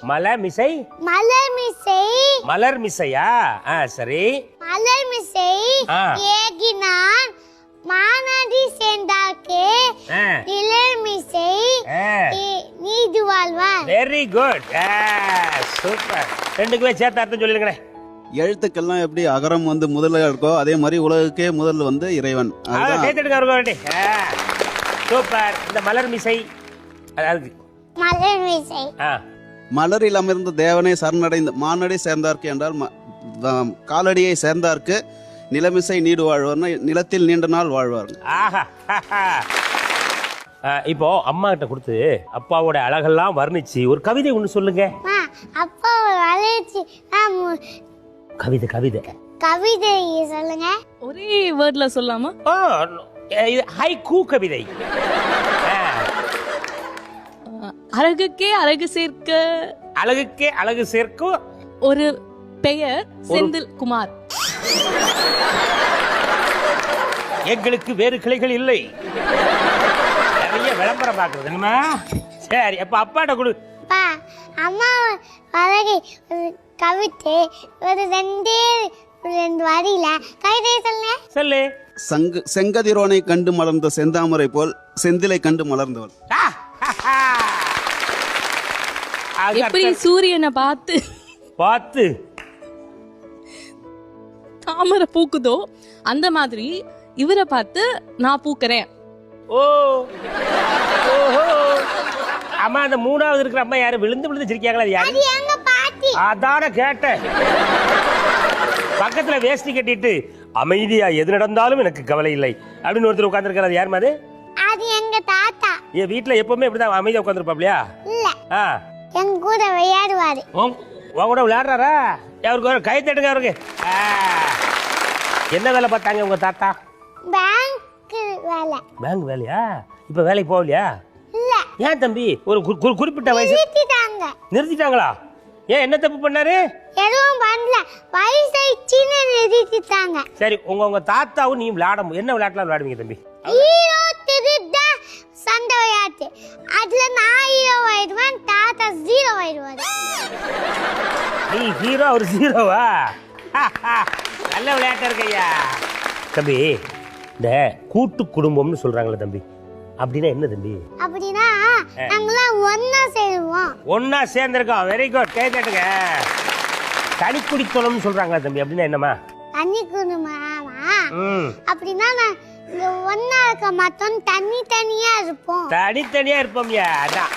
மலர் மிசை. மலர் மிசை. மலர் மிசையா? சரி. மலர் மிசை ஏகினான் மானடி சேர்ந்தார்க்கு நிழல் மிசை நீதி வாழ்வார். Very good, super. ரெண்டுக்குமே சேர்த்து அர்த்தம் சொல்லிருங்களேன். எழுத்துக்கெல்லாம் எப்படி அகரம் வந்து முதல்ல இருக்கோ அதே மாதிரி உலகுக்கே முதல்ல வந்து இறைவன். சூப்பர். இந்த மலர் மிசை அதாவது மலர் மிசை. மலரில் அமர்ந்த தேவனை சரணடைந்த மானடி சேர்ந்தார்க்கு என்றால் காலடியை சேர்ந்தார்க்கு நிலமிசை நீடு வாழ்வார்னா நிலத்தில் நீண்ட நாள் வாழ்வார். இப்போ அம்மா கிட்ட கொடுத்து அப்பாவோட அழகெல்லாம் வர்ணிச்சு ஒரு கவிதை ஒண்ணு சொல்லுங்க. அப்பா வளைச்சி கவிதை கவிதை கவிதை சொல்லுங்க. ஒரே வேர்ட்ல சொல்லாமா? ஹைக்கூ கவிதை. அழகுக்கே அழகு சேர்க்க. அழகுக்கே அழகு சேர்க்கும் ஒரு பெயர் செந்தில் குமார். எங்களுக்கு வேறு கிளைகள் இல்லை. நிறைய விளம்பரம் பாக்குறது. சரி, அப்ப அப்பாட்ட கொடு. அம்மா அழகை கவிதை ஒரு ரெண்டு வரியில கவிதை சொல்லுங்க. சொல்லு. செங்கதிரோனை கண்டு மலர்ந்த செந்தாமரை போல் செந்திலை கண்டு மலர்ந்தவள். எப்படி சூரியனை பார்த்து பார்த்து தாமரை பூக்குதோ அந்த மாதிரி இவரை பார்த்து நான் பூக்கிறேன். அம்மா, அந்த மூணாவது இருக்கிற அம்மா யாரு விழுந்து விழுந்து சிரிக்காங்களா? யாரு? அதான கேட்டேன். பக்கத்துல வேஷ்டி கட்டிட்டு அமைதியா எது நடந்தாலும் எனக்கு கவலை இல்லை அப்படின்னு ஒருத்தர் உட்கார்ந்து இருக்கிறது யார் மாதிரி? அது எங்க தாத்தா. என் வீட்டுல எப்பவுமே இப்படிதான் அமைதியா உட்கார்ந்துருப்பாப்லையா? இல்ல, எங்க கூட விளையாடுவாரு. உன் கூட விளையாடுறாரா? அவருக்கு கை தட்டுங்க. அவருக்கு என்ன வேலை பார்த்தாங்க உங்க தாத்தா? பேங்க் வேலை. பேங்க் வேலையா? இப்ப வேலைக்கு போகலையா? இல்ல. ஏன் தம்பி? ஒரு குறிப்பிட்ட வயசு நிறுத்திட்டாங்களா? ஏன், என்ன தப்பு பண்ணாரு? எதுவும் பண்ணல, வயசாயிடுச்சுன்னு நிறுத்திட்டாங்க. சரி, உங்க தாத்தாவும் நீ என்ன விளையாட்டுலாம் விளையாடுவீங்க தம்பி? ஹீரோ திருட சண்டை விளையாட்டு. அதுல நான் ஹீரோ ஆயிடுவேன், தாத்தா ஜீரோ ஆயிடுவாரு. நீ ஹீரோ, அவர் ஜீரோவா? நல்ல விளையாட்டா இருக்கையா தம்பி. இந்த கூட்டு குடும்பம்னு சொல்றாங்களே தம்பி, அப்படின்னா என்ன தம்பி? அப்படின்னா நாங்களாம் ஒன்னா சேருவோம். ஒன்னா சேர்ந்திருக்கோம். வெரி குட், கை தட்டுங்க. தனி குடித்தனம்னு சொல்றாங்களா தம்பி, அப்படின்னா என்னமா? தனி குடும்பமா? அப்படின்னா இங்க ஒன்னா இருக்க மாட்டோம், தனித்தனியா இருப்போம். தனித்தனியா இருப்போம்யா. அதான்